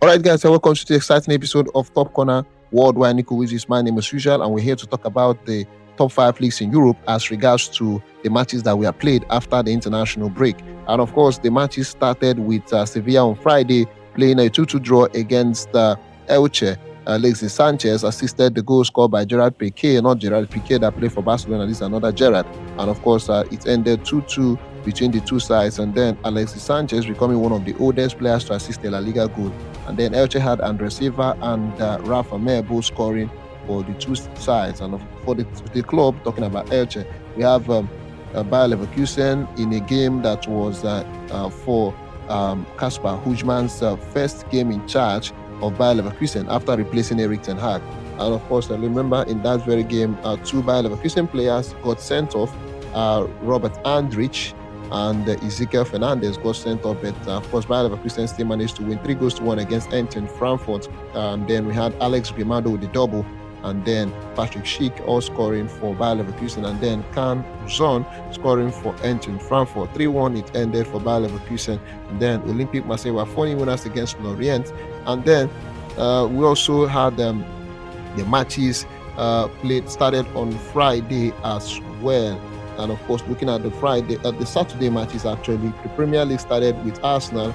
All right, guys, so welcome to the exciting episode of Top Corner Worldwide. Nico Wizzy is my name as usual, and we're here to talk about the top 5 leagues in Europe as regards to the matches that we have played after the international break. And of course, the matches started with Sevilla on Friday playing a 2-2 draw against Elche. Alexis Sanchez assisted the goal scored by Gerard Piqué, not Gerard Piqué that played for Barcelona. This is another Gerard. And of course, it ended 2-2 between the two sides. And then Alexis Sanchez becoming one of the oldest players to assist a La Liga goal. And then Elche had Andres Silva and Rafa Mer both scoring for the two sides. And for the club, talking about Elche, we have Bayer Leverkusen in a game that was for Kasper Hujman's first game in charge of Bayer Leverkusen after replacing Erik ten Hag. And of course, I remember in that very game, two Bayer Leverkusen players got sent off. Robert Andrich and Ezekiel Fernandez got sent off, but of course Bayer Leverkusen still managed to win 3-1 against Eintracht Frankfurt. And then we had Alex Grimaldo with the double, and then Patrick Schick all scoring for Bayer Leverkusen, and then Can Zon scoring for Eintracht Frankfurt. 3-1 it ended for Bayer Leverkusen. And then Olympique Marseille were 4 winners against Lorient. And then we also had the matches started on Friday as well. And of course, looking at the Saturday matches, actually, the Premier League started with Arsenal.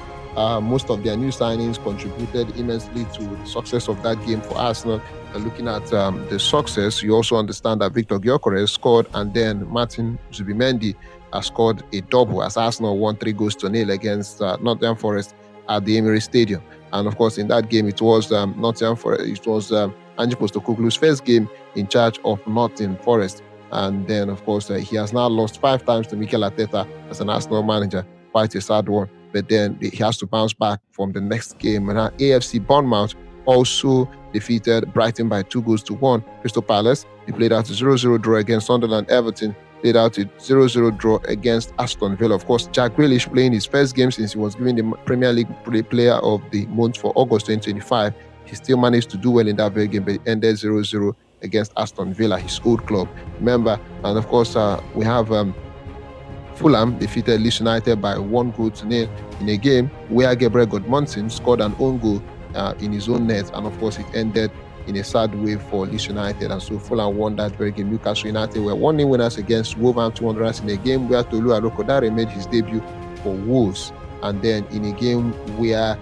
Most of their new signings contributed immensely to the success of that game for Arsenal. Looking at the success, you also understand that Victor Gyökeres scored, and then Martin Zubimendi scored a double as Arsenal won 3-0 against Nottingham Forest at the Emirates Stadium. And of course, in that game, it was Nottingham Forest. It was Ange Postecoglou's first game in charge of Nottingham Forest. And then, of course, he has now lost 5 times to Mikel Arteta as an Arsenal manager. Quite a sad one. But then he has to bounce back from the next game. And AFC Bournemouth also defeated Brighton by 2-1. Crystal Palace, they played out a 0-0 draw against Sunderland. Everton played out a 0-0 draw against Aston Villa. Of course, Jack Grealish playing his first game since he was given the Premier League Player of the Month for August 2025. He still managed to do well in that very game, but it ended 0-0 against Aston Villa, his old club. Remember, and of course, we have Fulham defeated Leeds United by 1-0 in a game where Gabriel Godmonson scored an own goal in his own net, and of course, it ended in a sad way for Leeds United, and so Fulham won that very game. Newcastle United were 1-0 winners against Wolverhampton Wanderers in a game where Tolu Arokodare made his debut for Wolves, and then in a game where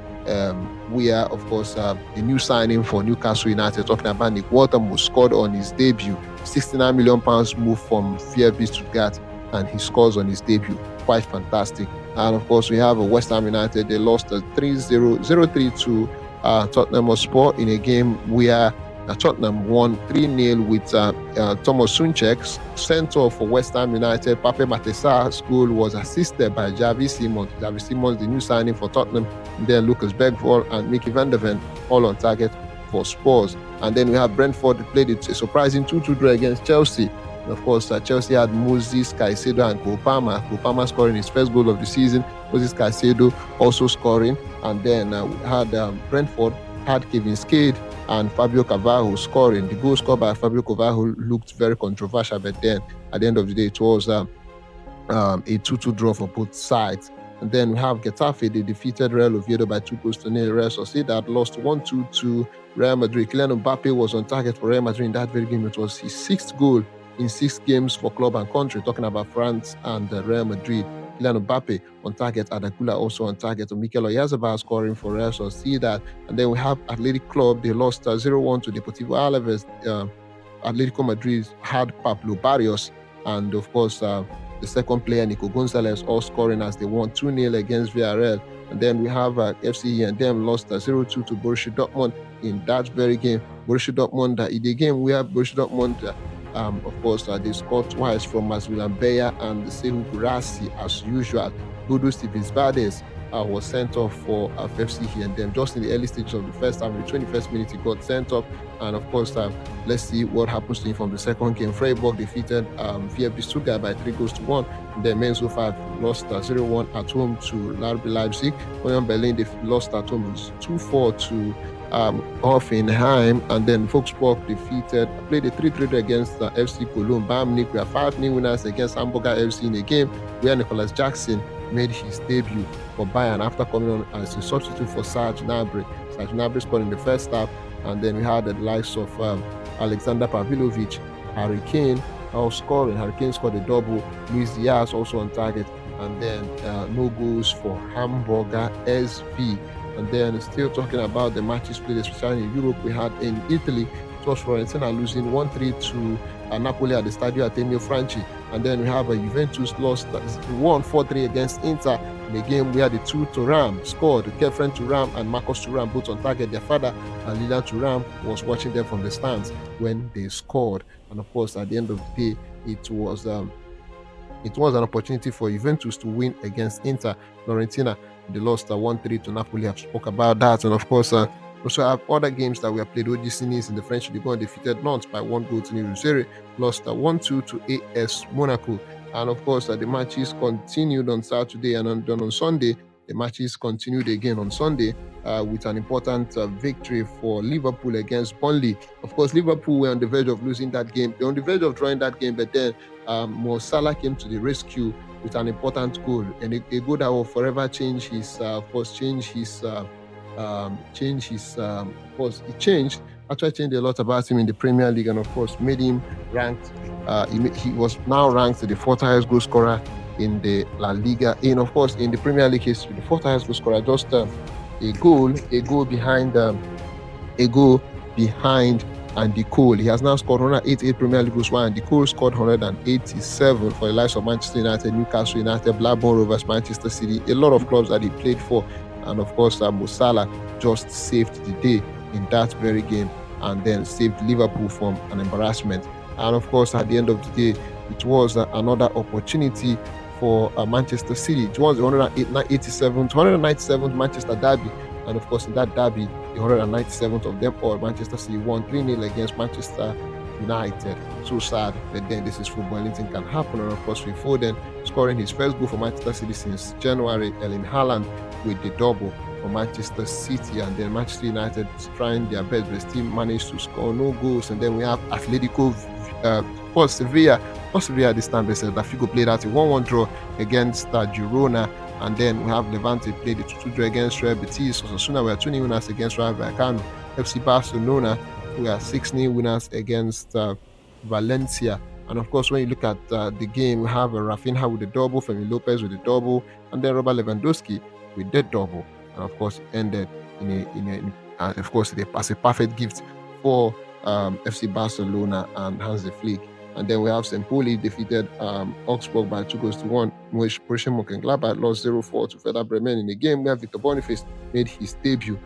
of course, the new signing for Newcastle United, talking about Nick Watermost, scored on his debut. £69 million move from VfB Stuttgart, and he scores on his debut. Quite fantastic. And of course, we have West Ham United. They lost 3-0 to Tottenham Hotspur in a game where Tottenham won 3-0 with Thomas Souček sent off for West Ham United. Pape Matar's goal was assisted by Javi Simons. Javi Simons, the new signing for Tottenham. And then Lucas Bergvall and Mickey van der Ven all on target for Spurs. And then we have Brentford played a surprising 2-2 draw against Chelsea. And of course, Chelsea had Moses Caicedo and Cole Palmer scoring his first goal of the season. Moses Caicedo also scoring. And then we had Brentford had Kevin Skade and Fabio Carvalho scoring. The goal scored by Fabio Carvalho looked very controversial, but then at the end of the day, it was a 2-2 draw for both sides. And then we have Getafe. They defeated Real Oviedo by 2-0. Real Sociedad lost 1-2 to Real Madrid. Kylian Mbappe was on target for Real Madrid in that very game. It was his 6th goal in 6 games for club and country, talking about France and Real Madrid. Kylian Mbappe on target, Adakula also on target, Mikel Oyarzabal scoring for Real Sociedad. And then we have Athletic Club. They lost 0-1 to Deportivo Alaves. Atletico Madrid had Pablo Barrios, and of course, the second player, Nico Gonzalez, all scoring as they won 2-0 against Villarreal. And then we have FC and them lost 0-2 to Borussia Dortmund in that very game. Borussia Dortmund, in the game where Borussia Dortmund, of course, they scored twice from Masvilan Beya and Sehu Gurasi as usual. Bodo Stevens Vades was sent off for FC here and then just in the early stages of the first half. In the 21st minute, he got sent off. And of course, let's see what happens to him from the second game. Freiburg defeated VfB Stuttgart by 3-1. And then Mainz 05 lost 0-1 at home to RB Leipzig. Union Berlin, they lost at home 2-4 to Hoffenheim. And then Wolfsburg played a 3-3 against FC Cologne. Bayern Munich were 5-0 winners against Hamburger FC in a game where Nicholas Jackson made his debut for Bayern after coming on as a substitute for Serge Gnabry. Serge Gnabry scored in the first half, and then we had the likes of Alexander Pavlovich, Harry Kane scoring. Harry Kane scored a double. Luis Diaz also on target, and then no goals for Hamburger SV. And then still talking about the matches played, especially in Europe, we had in Italy, it was Fiorentina losing 1-3 to Napoli at the Stadio Ateneo Franchi. And then we have Juventus lost 1-4-3 against Inter in a game where the two Thuram scored. Kefren Thuram and Marcus Thuram both on target. Their father, Lilian Thuram, was watching them from the stands when they scored. And of course, at the end of the day, it was an opportunity for Juventus to win against Inter. Fiorentina, they lost 1-3 to Napoli. I've spoke about that. And of course, also have other games that we have played. OGC Nice in the French Ligue defeated Nantes by 1-0 Serie, lost 1-2 to AS Monaco. And of course, the matches continued on Saturday, and on Sunday, the matches continued again on Sunday with an important victory for Liverpool against Burnley. Of course, Liverpool were on the verge of losing that game. They were on the verge of drawing that game, but then Mo Salah came to the rescue with an important goal, and a goal that will forever change his, it changed a lot about him in the Premier League, and of course made him ranked. He was now ranked the fourth highest goal scorer in the La Liga. And of course in the Premier League history, the fourth highest goal scorer, just a goal behind Andy Cole. He has now scored 188 Premier League goals, while Andy Cole scored 187 for the likes of Manchester United, Newcastle United, Blackburn Rovers, Manchester City, a lot of clubs that he played for. And of course, Mo Salah just saved the day in that very game, and then saved Liverpool from an embarrassment. And of course, at the end of the day, it was another opportunity for Manchester City. It was the 197th Manchester derby, and of course, in that derby, the 197th of them all, Manchester City won 3-0 against Manchester United. So sad, but then this is football, anything can happen. And of course, Phil Foden scoring his first goal for Manchester City since January, Erling Haaland with the double for Manchester City, and then Manchester United trying their best, but still managed to score no goals. And then we have Atletico, Sevilla this time, they said that Figo played out a 1-1 draw against Girona. And then we have Levante played a 2-2 draw against Real Betis. Osasuna were 2-0 winners against Rayo Vallecano. FC Barcelona, we are 6-0 winners against Valencia. And of course, when you look at the game, we have Rafinha with the double, Fermin Lopez with the double, and then Robert Lewandowski with the double. And of course, it ended as a perfect gift for FC Barcelona and Hans Flick. And then we have St. Pauli defeated Augsburg by 2-1, which Borussia Mönchengladbach lost 0-4 to Werder Bremen in a game where Victor Boniface made his debut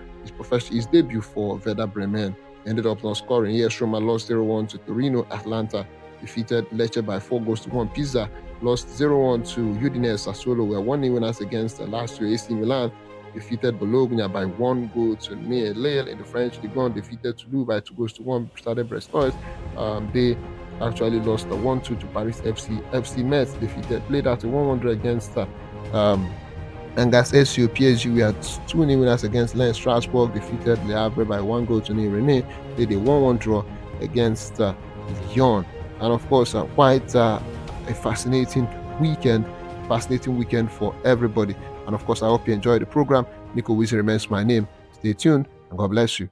for Werder Bremen. Ended up not scoring. Yes, Roma lost 0-1 to Torino. Atlanta defeated Lecce by 4-1. Pisa lost 0-1 to Udinese. Sassuolo were 1-0 winners against the last year. AC Milan defeated Bologna by 1-0. Lille in the French Ligue defeated Toulouse by 2-1. Stade Brestois, they actually lost 1-2 to Paris FC. FC Metz played out a 1-1 draw against Angers SU. PSG, we had 2-0 winners against Lens. Strasbourg defeated Le Havre by 1-0. Rennes played a 1-1 draw against Lyon. And of course, quite a fascinating weekend for everybody. And of course, I hope you enjoyed the program. Nico Wizzy remains my name. Stay tuned, and God bless you.